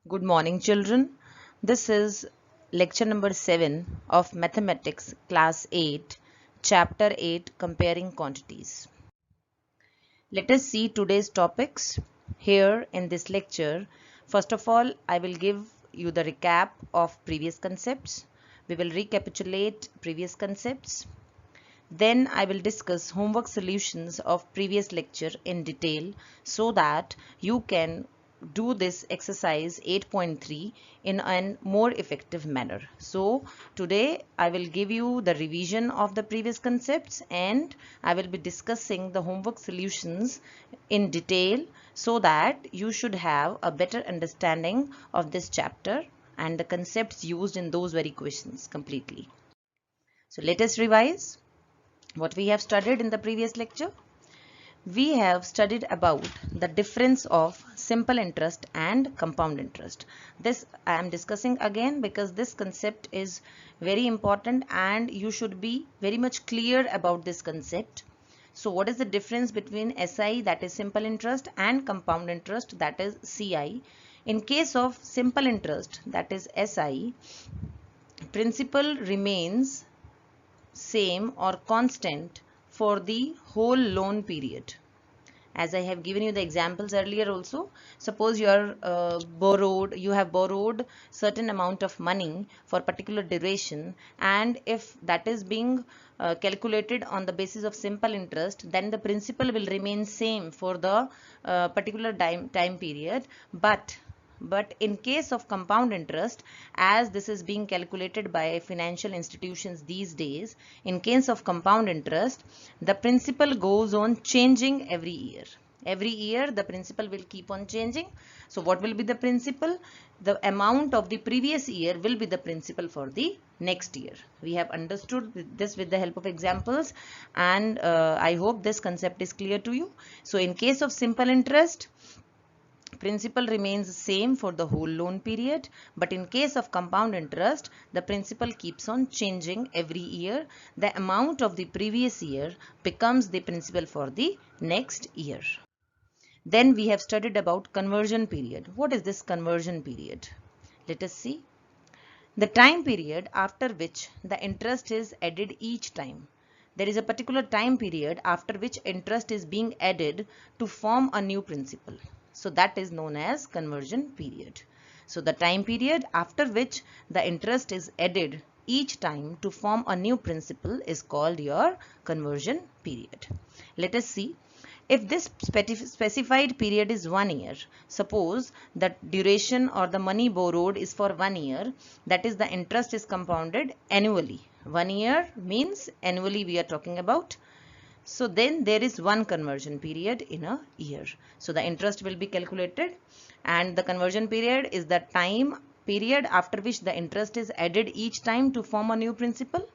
Good morning, children. This is lecture number 7 of Mathematics, Class 8, Chapter 8, Comparing Quantities. Let us see today's topics here in this lecture. First of all, I will give you the recap of previous concepts. We will recapitulate previous concepts. Then I will discuss homework solutions of previous lecture in detail so that you can do this exercise 8.3 in a more effective manner. So today I will give you the revision of the previous concepts and I will be discussing the homework solutions in detail so that you should have a better understanding of this chapter and the concepts used in those very questions completely. So let us revise what we have studied in the previous lecture. We have studied about the difference of simple interest and compound interest. This I am discussing again because this concept is very important and you should be very much clear about this concept. So what is the difference between SI, that is simple interest, and compound interest, that is CI? In case of simple interest, that is SI, principal remains same or constant for the whole loan period. As I have given you the examples earlier also, suppose you have borrowed certain amount of money for particular duration, and if that is being calculated on the basis of simple interest, then the principal will remain same for the particular time period. But in case of compound interest, as this is being calculated by financial institutions these days, in case of compound interest, the principal goes on changing every year. Every year the principal will keep on changing. So what will be the principal? The amount of the previous year will be the principal for the next year. We have understood this with the help of examples, and I hope this concept is clear to you. So in case of simple interest, principal remains same for the whole loan period, but in case of compound interest, the principal keeps on changing every year. The amount of the previous year becomes the principal for the next year. Then we have studied about conversion period. What is this conversion period? Let us see. The time period after which the interest is added each time. There is a particular time period after which interest is being added to form a new principal. So that is known as conversion period. So the time period after which the interest is added each time to form a new principal is called your conversion period. Let us see. If this specified period is 1 year, suppose that duration or the money borrowed is for 1 year, that is the interest is compounded annually. 1 year means annually we are talking about. So then there is one conversion period in a year. So the interest will be calculated, and the conversion period is the time period after which the interest is added each time to form a new principal.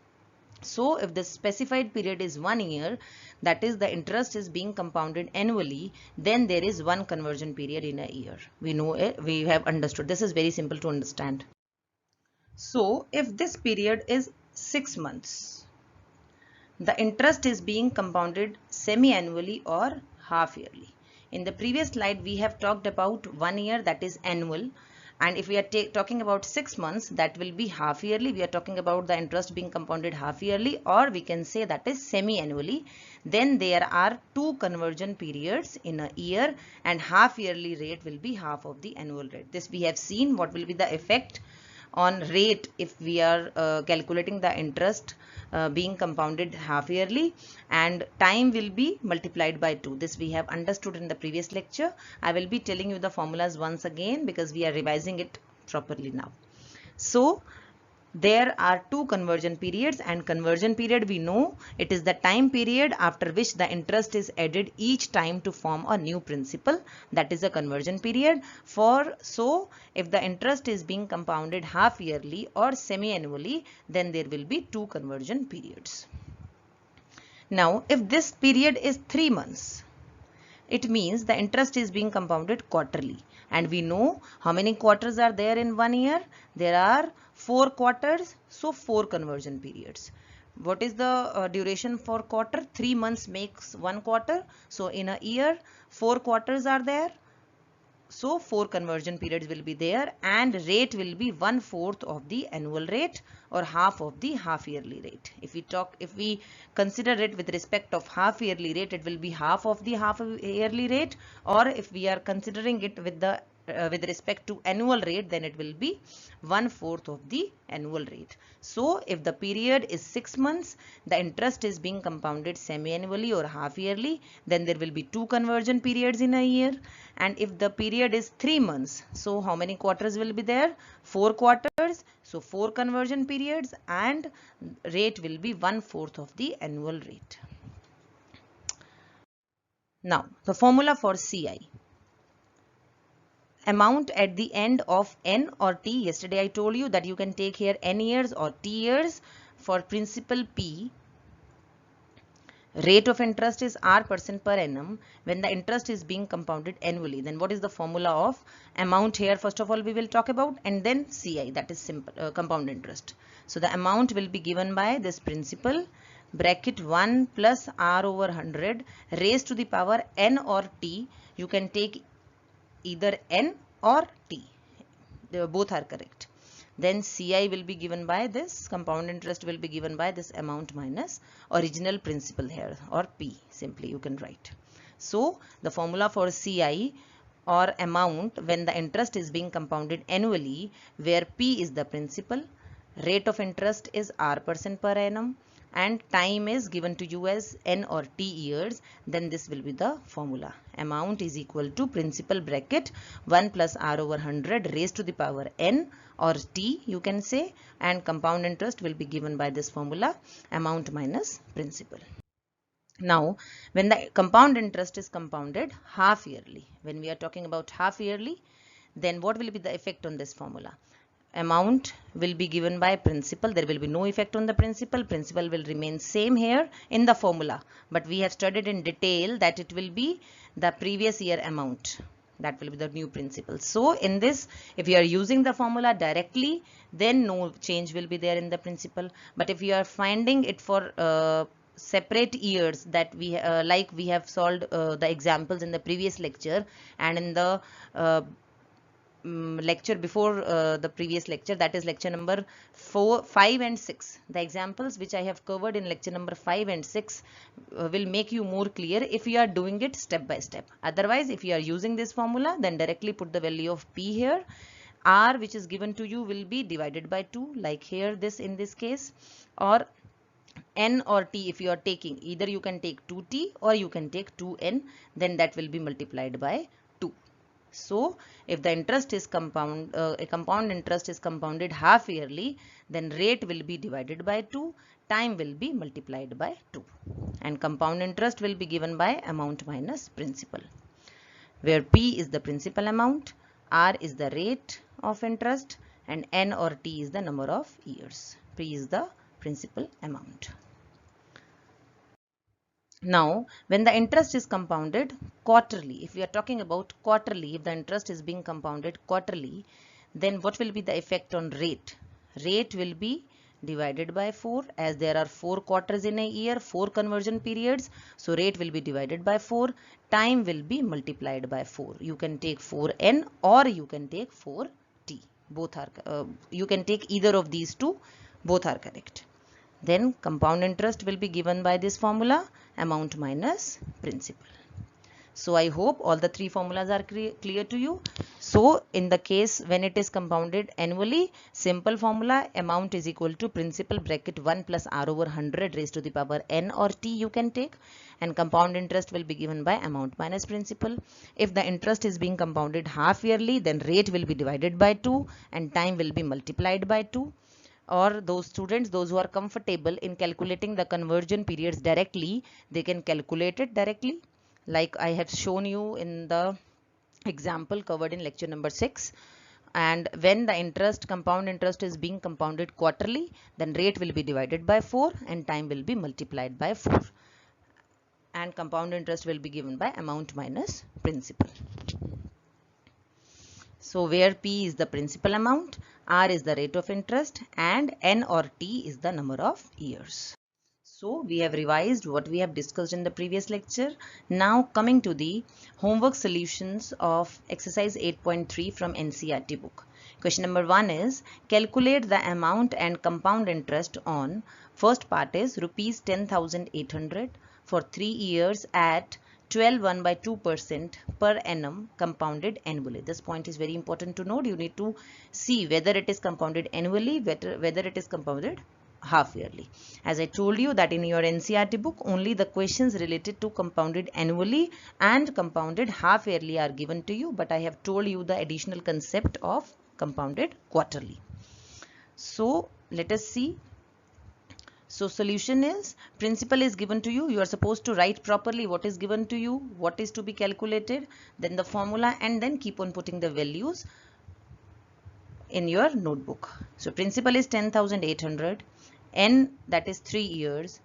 So if the specified period is 1 year, that is the interest is being compounded annually, then there is one conversion period in a year. We know it, we have understood. This is very simple to understand. So if this period is 6 months, the interest is being compounded semi-annually or half-yearly. In the previous slide, we have talked about 1 year, that is annual. And if we are talking about 6 months, that will be half-yearly. We are talking about the interest being compounded half-yearly, or we can say that is semi-annually. Then there are two conversion periods in a year, and half-yearly rate will be half of the annual rate. This we have seen what will be the effect on rate if we are calculating the interest being compounded half yearly, and time will be multiplied by 2. This we have understood in the previous lecture. I will be telling you the formulas once again because we are revising it properly now. So there are two conversion periods, and conversion period we know it is the time period after which the interest is added each time to form a new principal. That is a conversion period. So if the interest is being compounded half yearly or semi-annually, then there will be two conversion periods. Now if this period is 3 months, it means the interest is being compounded quarterly, and we know how many quarters are there in 1 year. There are 4 quarters, so 4 conversion periods. What is the duration for quarter? 3 months makes 1 quarter. So in a year 4 quarters are there. So 4 conversion periods will be there, and rate will be 1/4 of the annual rate or half of the half yearly rate. If we consider it with respect of half yearly rate, it will be half of the half yearly rate, or if we are considering it with respect to annual rate, then it will be 1/4 of the annual rate. So if the period is 6 months, the interest is being compounded semi-annually or half yearly, then there will be 2 conversion periods in a year. And if the period is 3 months, so how many quarters will be there? 4 quarters. So 4 conversion periods, and rate will be 1/4 of the annual rate. Now the formula for CI. Amount at the end of n or t. Yesterday I told you that you can take here n years or t years. For principal P, rate of interest is r% per annum when the interest is being compounded annually. Then what is the formula of amount here? First of all we will talk about, and then CI, that is simple compound interest. So the amount will be given by this principal bracket 1 plus r over 100 raised to the power n or t. You can take either n or t, both are correct. Then CI will be given by this, compound interest will be given by this amount minus original principal here, or P simply you can write. So the formula for CI or amount when the interest is being compounded annually, where P is the principal, rate of interest is r% per annum, and time is given to you as n or t years, then this will be the formula. Amount is equal to principal bracket 1 plus r over 100 raised to the power n or t you can say, and compound interest will be given by this formula, amount minus principal. Now when the compound interest is compounded half yearly, when we are talking about half yearly, then what will be the effect on this formula? Amount will be given by principal. There will be no effect on the principal. Principal will remain same here in the formula, but we have studied in detail that it will be the previous year amount. That will be the new principal. So in this, if you are using the formula directly, then no change will be there in the principal. But if you are finding it for separate years, that we like we have solved the examples in the previous lecture, and in the lecture before the previous lecture, that is lecture number 4, 5 and 6. The examples which I have covered in lecture number 5 and 6 will make you more clear if you are doing it step by step. Otherwise, if you are using this formula, then directly put the value of P here. R which is given to you will be divided by 2, like here this in this case, or n or t if you are taking, either you can take 2t or you can take 2n, then that will be multiplied by 2. So if the interest is a compound interest is compounded half yearly, then rate will be divided by 2, time will be multiplied by 2, and compound interest will be given by amount minus principal, where P is the principal amount, R is the rate of interest, and N or T is the number of years. P is the principal amount. Now, when the interest is compounded quarterly, if we are talking about quarterly, if the interest is being compounded quarterly, then what will be the effect on rate? Rate will be divided by 4, as there are 4 quarters in a year, 4 conversion periods. So rate will be divided by 4. Time will be multiplied by 4. You can take 4n or you can take 4t. Both are, you can take either of these two. Both are correct. Then compound interest will be given by this formula, amount minus principal. So I hope all the 3 formulas are clear to you. So in the case when it is compounded annually, simple formula, amount is equal to principal bracket 1 plus r over 100 raised to the power n or t you can take, and compound interest will be given by amount minus principal. If the interest is being compounded half yearly, then rate will be divided by 2 and time will be multiplied by 2. Or those students, those who are comfortable in calculating the conversion periods directly, they can calculate it directly, like I have shown you in the example covered in lecture number 6. And when the compound interest is being compounded quarterly, then rate will be divided by 4 and time will be multiplied by 4, and compound interest will be given by amount minus principal. So where P is the principal amount, R is the rate of interest, and N or T is the number of years. So we have revised what we have discussed in the previous lecture. Now coming to the homework solutions of exercise 8.3 from NCERT book. Question number 1 is calculate the amount and compound interest on, first part is rupees 10,800 for 3 years at 12 by 2% per annum compounded annually. This point is very important to note. You need to see whether it is compounded annually, whether it is compounded half yearly. As I told you that in your NCERT book only the questions related to compounded annually and compounded half yearly are given to you, but I have told you the additional concept of compounded quarterly. So let us see. So solution is, principal is given to you. You are supposed to write properly what is given to you, what is to be calculated, then the formula, and then keep on putting the values in your notebook. So principal is 10,800. N, that is 3 years.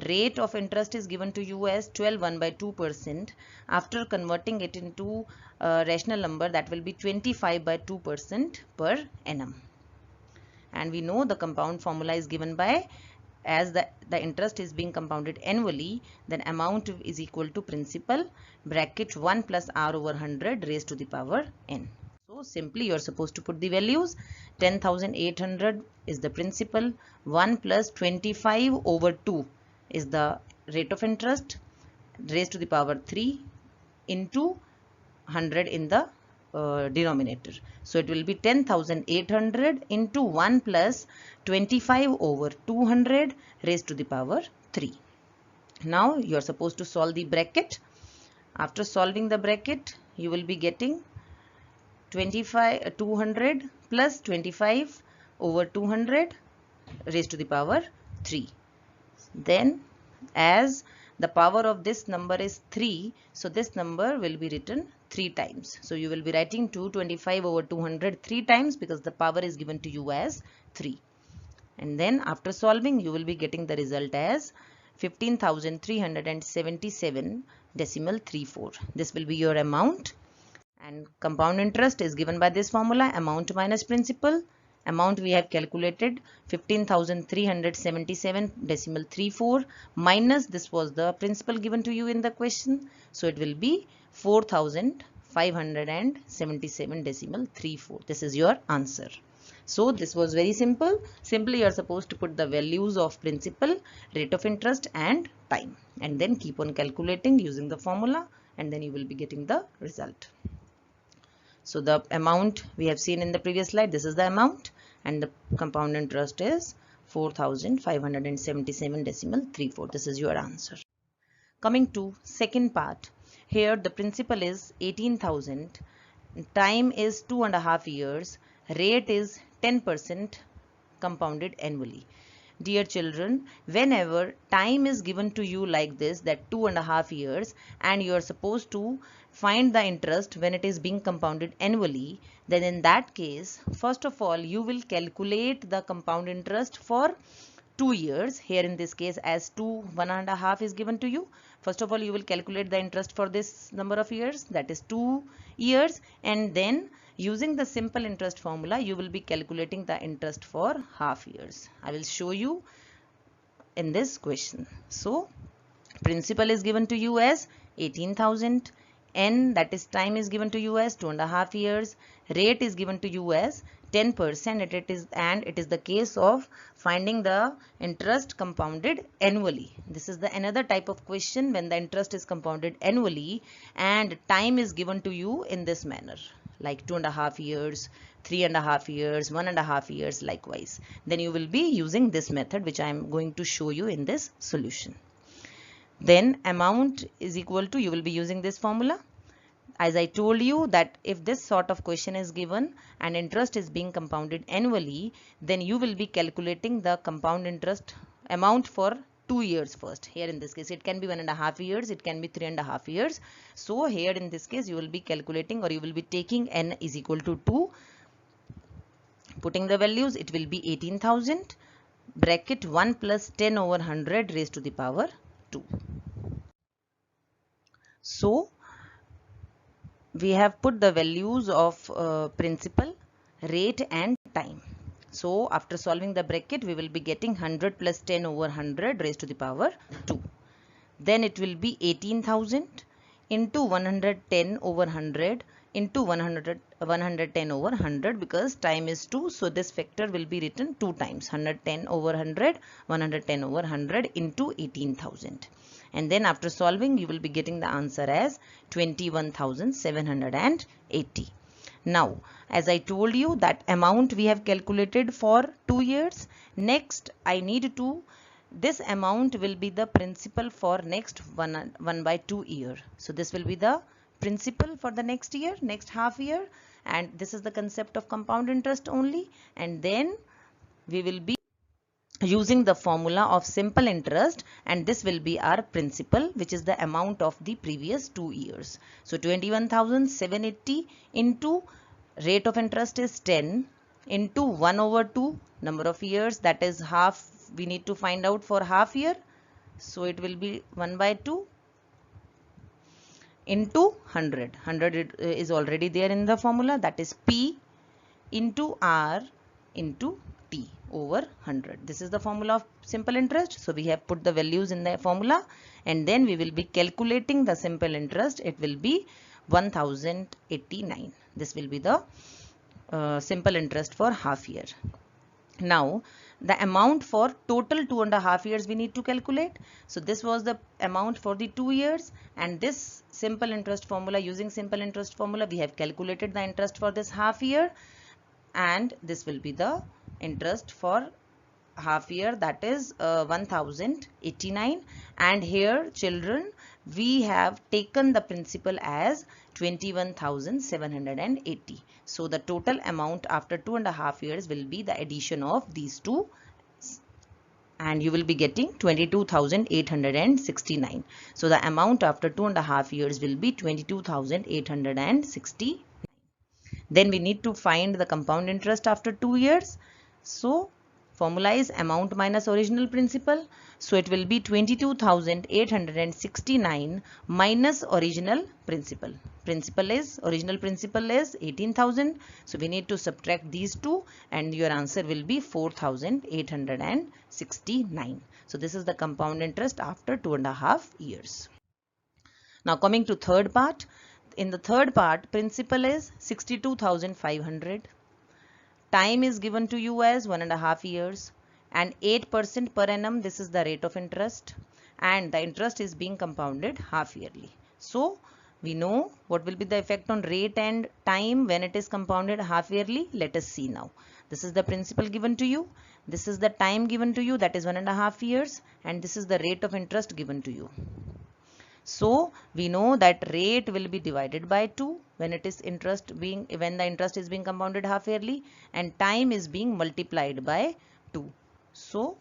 Rate of interest is given to you as 12 by 2%. After converting it into a rational number, that will be 25 by 2% per annum. And we know the compound formula is given by, as the interest is being compounded annually, then amount is equal to principal bracket 1 plus r over 100 raised to the power n. So simply you are supposed to put the values. 10,800 is the principal, 1 plus 25 over 2 is the rate of interest raised to the power 3 into 100 in the denominator. So it will be 10,800 into 1 plus 25 over 200 raised to the power 3. Now you are supposed to solve the bracket. After solving the bracket, you will be getting 200 plus 25 over 200 raised to the power 3. Then as the power of this number is 3, so this number will be written 3 times. So you will be writing 225 over 200 3 times because the power is given to you as 3. And then after solving, you will be getting the result as 15,377 decimal 34. This will be your amount. And compound interest is given by this formula, amount minus principal. Amount we have calculated 15,377 decimal 34 minus this was the principal given to you in the question. So it will be 4,577 decimal 34. This is your answer. So this was very simple. Simply you are supposed to put the values of principal, rate of interest and time, and then keep on calculating using the formula, and then you will be getting the result. So the amount we have seen in the previous slide, this is the amount, and the compound interest is 4,577 decimal 34. This is your answer. Coming to second part, here the principal is 18,000, time is 2.5 years, rate is 10% compounded annually. Dear children, whenever time is given to you like this, that 2.5 years, and you are supposed to find the interest when it is being compounded annually, then in that case, first of all, you will calculate the compound interest for 2 years. Here in this case, as 1.5 is given to you, first of all, you will calculate the interest for this number of years, that is 2 years, and then using the simple interest formula, you will be calculating the interest for half years. I will show you in this question. So principal is given to you as 18,000. N, that is time, is given to you as 2.5 years. Rate is given to you as 10%. It is the case of finding the interest compounded annually. This is the another type of question when the interest is compounded annually and time is given to you in this manner, like 2.5 years, 3.5 years, 1.5 years likewise. Then you will be using this method which I am going to show you in this solution. Then amount is equal to, you will be using this formula. As I told you that if this sort of question is given and interest is being compounded annually, then you will be calculating the compound interest amount for 2 years first. Here in this case, it can be 1.5 years, it can be 3.5 years. So here in this case, you will be calculating, or you will be taking n is equal to 2. Putting the values, it will be 18,000 bracket 1 plus 10 over 100 raised to the power 2. So we have put the values of principal, rate and time. So after solving the bracket, we will be getting 100 plus 10 over 100 raised to the power 2. Then it will be 18,000 into 110 over 100 into 110 over 100, because time is 2. So this factor will be written 2 times, 110 over 100, 110 over 100 into 18,000. And then after solving, you will be getting the answer as 21,780. Now, as I told you, that amount we have calculated for 2 years. Next, I need to, this amount will be the principal for next 1 by 2 year. So this will be the principal for the next year, next half year, and this is the concept of compound interest only. And then we will be using the formula of simple interest, and this will be our principal, which is the amount of the previous 2 years. So 21,780 into rate of interest is 10 into 1 over 2 number of years, that is half, we need to find out for half year. So it will be 1 by 2 into 100. 100 is already there in the formula, that is P into R into T over 100. This is the formula of simple interest. So we have put the values in the formula, and then we will be calculating the simple interest. It will be 1089. This will be the simple interest for half year. Now the amount for total 2.5 years we need to calculate. So this was the amount for the 2 years, and this simple interest formula, using simple interest formula, we have calculated the interest for this half year, and this will be the interest for half year, that is 1089. And here children, we have taken the principal as 21,780. So the total amount after 2.5 years will be the addition of these two, and you will be getting 22,869. So the amount after 2.5 years will be 22,860. Then we need to find the compound interest after 2 years. So formula is amount minus original principal. So it will be 22,869 minus original principal. Original principal is 18,000. So we need to subtract these two, and your answer will be 4,869. So this is the compound interest after 2.5 years. Now coming to third part. In the third part, principal is 62,500. Time is given to you as 1.5 years, and 8% per annum, this is the rate of interest, and the interest is being compounded half yearly. So we know what will be the effect on rate and time when it is compounded half yearly. Let us see now. This is the principal given to you. This is the time given to you, that is 1.5 years, and this is the rate of interest given to you. So we know that rate will be divided by 2 when the interest is being compounded half yearly, and time is being multiplied by 2. So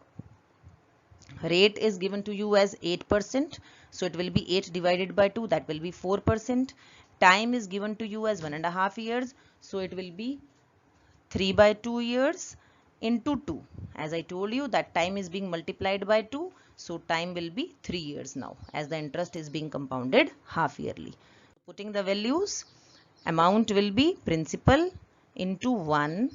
rate is given to you as 8%. So it will be 8 divided by 2, that will be 4%. Time is given to you as 1.5 years. So it will be 3 by 2 years into 2. As I told you that time is being multiplied by 2. So time will be 3 years now, as the interest is being compounded half yearly. Putting the values, amount will be principal into 1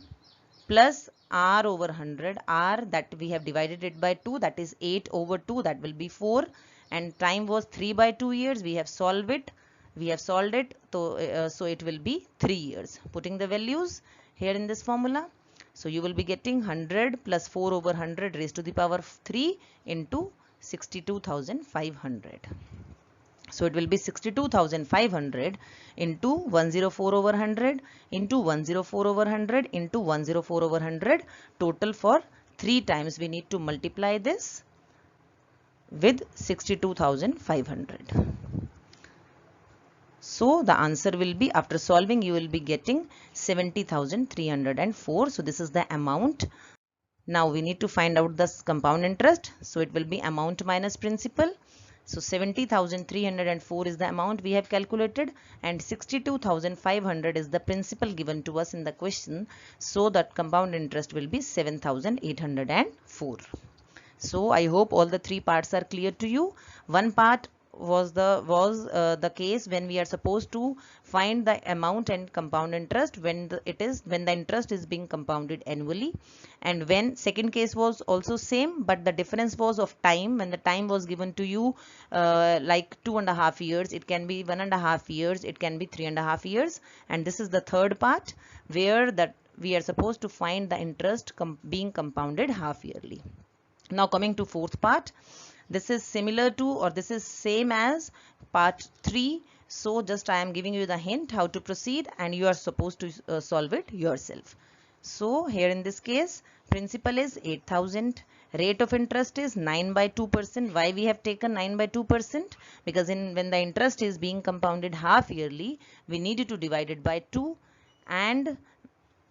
plus R over 100. R, that we have divided it by 2, that is 8 over 2, that will be 4. And time was 3 by 2 years. We have solved it. So it will be 3 years. Putting the values here in this formula. So you will be getting 100 plus 4 over 100 raised to the power 3 into 62,500. So it will be 62,500 into 104 over 100 into 104 over 100 into 104 over 100. Total for 3 times we need to multiply this with 62,500. So the answer will be, after solving, you will be getting 70,304. So this is the amount. Now we need to find out the compound interest. So it will be amount minus principal. So 70,304 is the amount we have calculated, and 62,500 is the principal given to us in the question. So that compound interest will be 7,804. So I hope all the 3 parts are clear to you. One part was the case when we are supposed to find the amount and compound interest when the interest is being compounded annually, and when second case was also same, but the difference was of time. When the time was given to you like 2.5 years, it can be 1.5 years, it can be 3.5 years. And this is the third part where that we are supposed to find the interest being compounded half yearly. Now coming to fourth part, this is similar to, or this is same as part 3. So just I am giving you the hint how to proceed, and you are supposed to solve it yourself. So here in this case, principal is 8,000. Rate of interest is 9 by 2%. Why we have taken 9 by 2%? Because when the interest is being compounded half yearly, we need to divide it by 2, and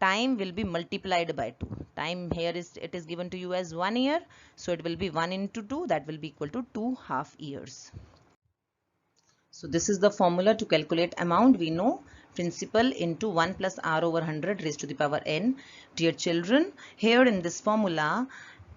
time will be multiplied by 2. Time here it is given to you as 1 year, so it will be 1 into 2, that will be equal to 2 half years. So this is the formula to calculate amount. We know principal into 1 plus r over 100 raised to the power n. Dear children, here in this formula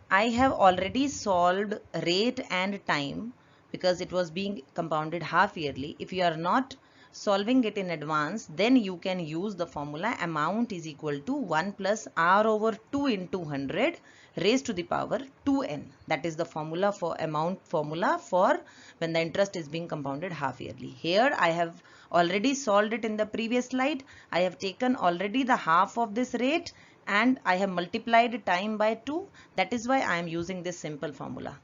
I have already solved rate and time because it was being compounded half yearly. If you are not solving it in advance, then you can use the formula amount is equal to 1 plus r over 2 into 100 raised to the power 2n. That is the formula for amount formula for when the interest is being compounded half yearly. Here I have already solved it in the previous slide. I have taken already the half of this rate and I have multiplied time by 2. That is why I am using this simple formula.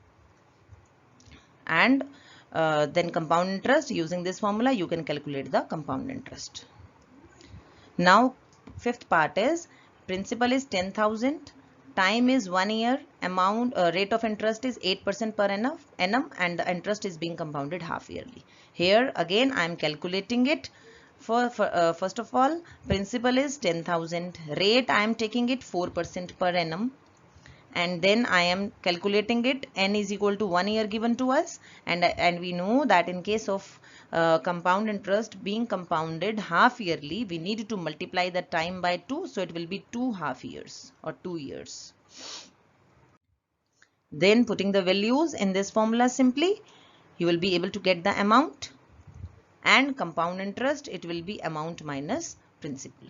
And then compound interest, using this formula you can calculate the compound interest. Now fifth part is principal is 10,000, time is 1 year, amount rate of interest is 8% per annum, and the interest is being compounded half yearly. Here again I am calculating it. First of all, principal is 10,000, rate I am taking it 4% per annum, and then I am calculating it. N is equal to 1 year given to us, and we know that in case of compound interest being compounded half yearly, we need to multiply the time by 2, so it will be 2 half years or 2 years. Then putting the values in this formula simply, you will be able to get the amount, and compound interest, it will be amount minus principal.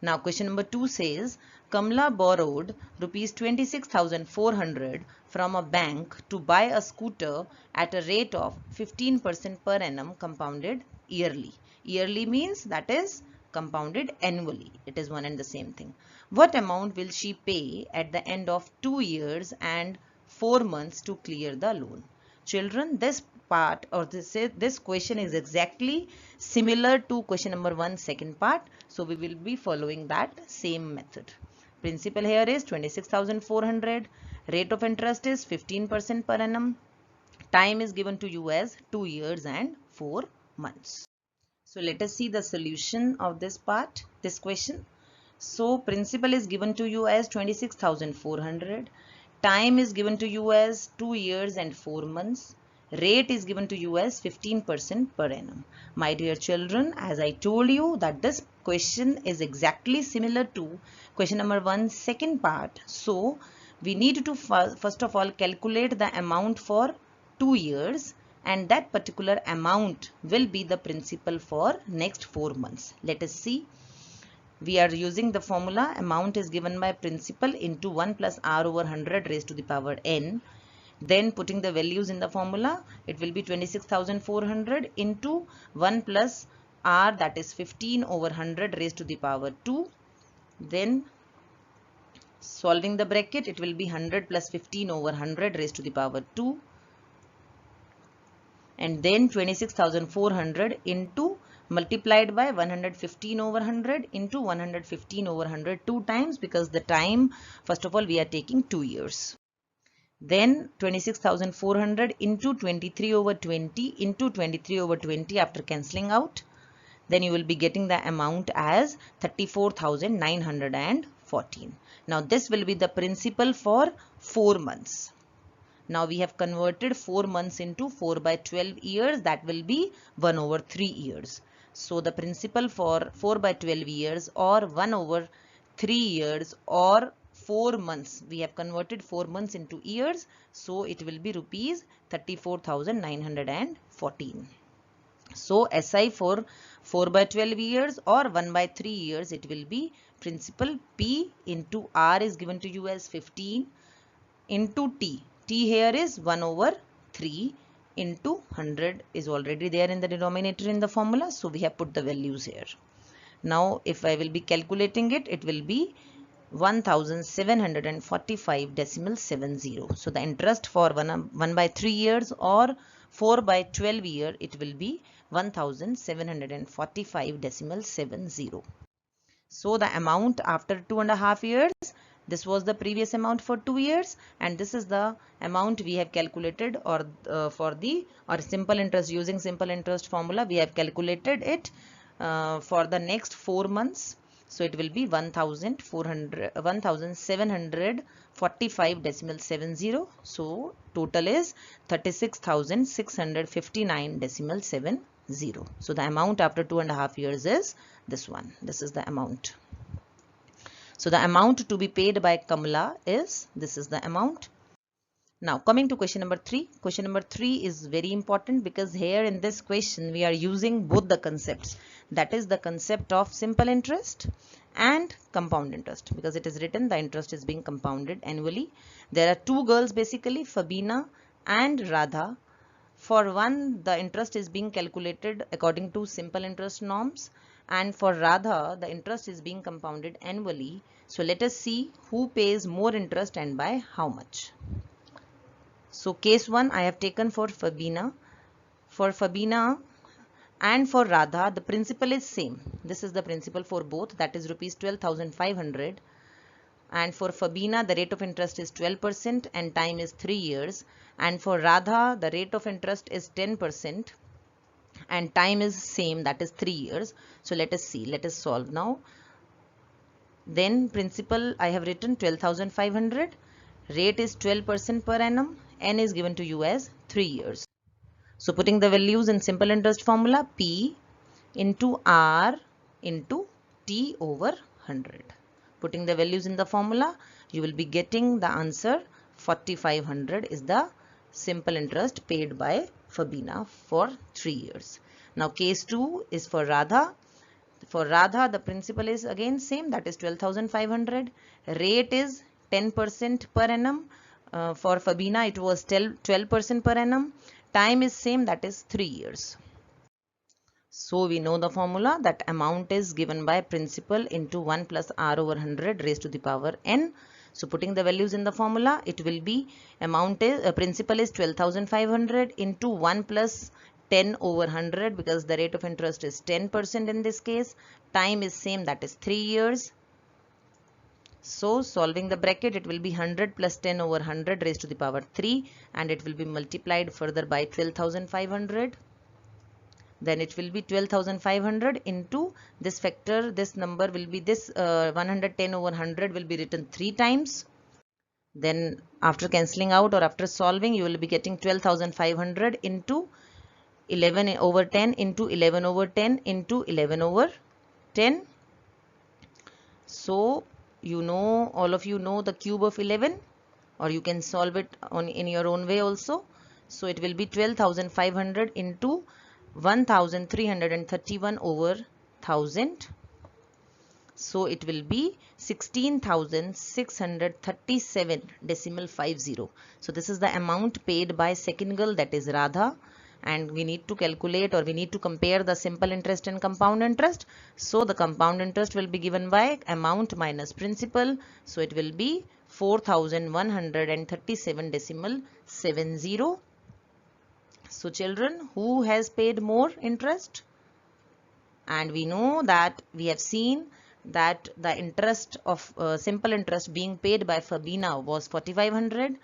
Now question number 2 says Kamla borrowed rupees 26,400 from a bank to buy a scooter at a rate of 15% per annum compounded yearly. Yearly means that is compounded annually. It is one and the same thing. What amount will she pay at the end of 2 years and 4 months to clear the loan? Children, this part or this question is exactly similar to question number 1 second part, so we will be following that same method. Principal here is 26,400, rate of interest is 15% per annum, time is given to you as 2 years and 4 months. So let us see the solution of this part, this question. So principal is given to you as 26,400, time is given to you as 2 years and 4 months, rate is given to you as 15% per annum. My dear children, as I told you that this question is exactly similar to question number 1 second part. So we need to first of all calculate the amount for 2 years, and that particular amount will be the principal for next 4 months. Let us see. We are using the formula amount is given by principal into 1 plus r over 100 raised to the power n. Then putting the values in the formula, it will be 26,400 into 1 plus r, that is 15 over 100 raised to the power 2. Then solving the bracket, it will be 100 plus 15 over 100 raised to the power 2. And then 26,400 into multiplied by 115 over 100 into 115 over 100 2 times, because the time first of all we are taking 2 years. Then 26,400 into 23 over 20 into 23 over 20 after cancelling out. Then you will be getting the amount as 34,914. Now this will be the principal for 4 months. Now we have converted 4 months into 4 by 12 years. That will be 1 over 3 years. So the principal for 4 by 12 years or 1 over 3 years or 4 months, we have converted 4 months into years, so it will be rupees 34,914. 14. So SI for 4 by 12 years or 1 by 3 years, it will be principal P into R is given to you as 15 into T. T here is 1 over 3 into 100 is already there in the denominator in the formula. So we have put the values here. Now if I will be calculating it, it will be 1745.70. So the interest for 1 by 3 years or 4 by 12 year, it will be 1745.70. So the amount after 2.5 years, this was the previous amount for 2 years, and this is the amount we have calculated, or for the simple interest, using simple interest formula we have calculated it for the next 4 months. So it will be 1745.70. So total is 36,659.70. So the amount after 2.5 years is this one. This is the amount. So the amount to be paid by Kamala is, this is the amount. Now coming to question number 3. Question number 3 is very important because here in this question we are using both the concepts. That is the concept of simple interest and compound interest, because it is written the interest is being compounded annually. There are two girls basically, Fabina and Radha. For one, the interest is being calculated according to simple interest norms, and for Radha the interest is being compounded annually. So let us see who pays more interest and by how much. So case 1 I have taken for Fabina. For Fabina and for Radha, the principal is same. This is the principal for both, that is rupees 12,500. And for Fabina the rate of interest is 12% and time is 3 years. And for Radha the rate of interest is 10% and time is same, that is 3 years. So let us see, let us solve now. Then principal I have written 12,500, rate is 12% per annum, n is given to you as 3 years. So putting the values in simple interest formula, P into R into T over 100. Putting the values in the formula, you will be getting the answer 4,500 is the simple interest paid by Fabina for 3 years. Now case 2 is for Radha. For Radha the principal is again same, that is 12,500. Rate is 10% per annum. For Fabina it was 12% per annum. Time is same, that is 3 years. So we know the formula that amount is given by principal into 1 plus R over 100 raised to the power n. So putting the values in the formula, it will be amount is principal is 12,500 into 1 plus 10 over 100, because the rate of interest is 10% in this case. Time is same, that is 3 years. So solving the bracket, it will be 100 plus 10 over 100 raised to the power 3, and it will be multiplied further by 12,500. Then it will be 12,500 into this factor, this number will be this 110 over 100 will be written 3 times. Then after cancelling out or after solving, you will be getting 12,500 into 11 over 10 into 11 over 10 into 11 over 10. So you know, all of you know the cube of 11, or you can solve it in your own way also. So it will be 12,500 into 1,331 over 1,000. So it will be 16,637.50. So this is the amount paid by second girl, that is Radha. And we need to calculate, or we need to compare the simple interest and compound interest. So the compound interest will be given by amount minus principal. So it will be 4,137.70. So children, who has paid more interest? And we know that we have seen that the interest of simple interest being paid by Fabina was 4,500.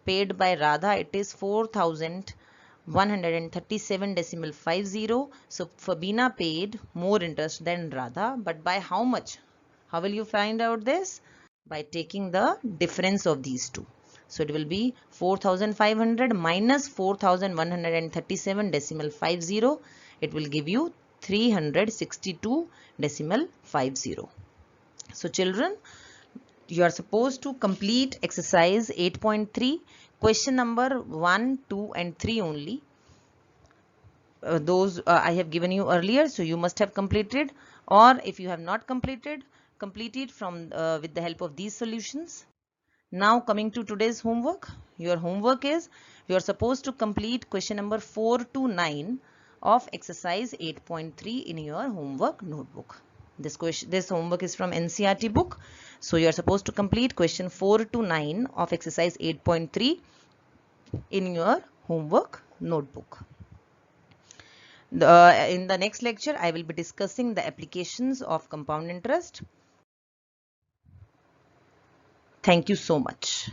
Paid by Radha, it is 4,137.50. So Fabina paid more interest than Radha, but by how much? How will you find out this? By taking the difference of these two. So it will be 4,500 minus 4,137.50. It will give you 362.50. So children, you are supposed to complete exercise 8.3, question number 1, 2 and 3 only. those I have given you earlier, so you must have completed, or if you have not completed, complete it from with the help of these solutions. Now coming to today's homework, your homework is you are supposed to complete question number 4 to 9 of exercise 8.3 in your homework notebook. This homework is from NCERT book, so you are supposed to complete question 4 to 9 of exercise 8.3 in your homework notebook. In the next lecture, I will be discussing the applications of compound interest. Thank you so much.